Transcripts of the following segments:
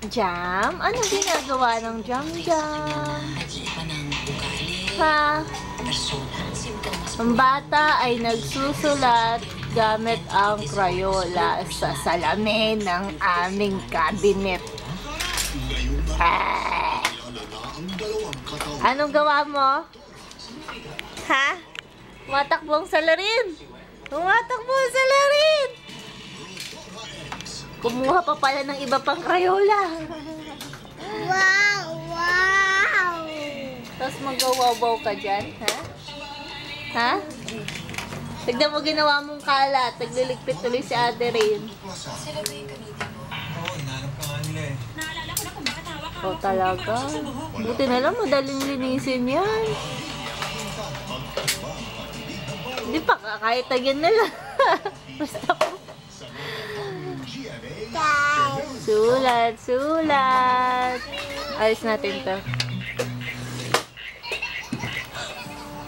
Jam? Anong ginagawa ng Jam? Ha? Ang bata ay nagsusulat gamit ang Crayola sa salamin ng aming cabinet. Anong gawa mo? Ha? Tumatakbong salarin! Tumatakbong salarin! Kumuha pa pala ng iba pang Crayola. Wow! Wow! Tapos magawawaw ka dyan, ha? Ha? Tignan mo ginawa mong kalat. Nagliligpit tuloy si Ate Rain. Sila ba yung kamita mo? Oo, hinanap ka nga nila eh. Naalala ko na kung bakit hawak ka. O talaga. Buti na lang madaling linisin yan. Hindi pa kahit tagyan na lang. Basta po. Sulat, sulat. Ayos natin to.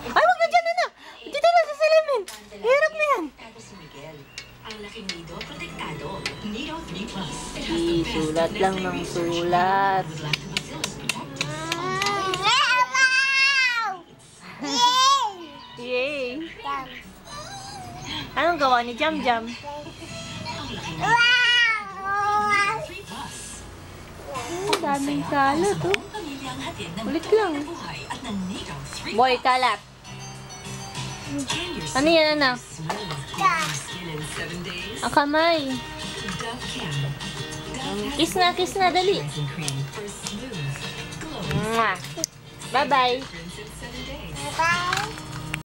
Ay, wag na dyan na! Dito na sa salamin! Hirap na yan! Ang laking nido, protektado. Nido 3 Plus. Sulat lang ng sulat. Yay! Anong gawa ni Jam? Ang daming kalat, oh. Kulit lang. Boy, kalat. Ano yan, anak? Ang kamay. Kiss na, dali. Bye-bye. Bye!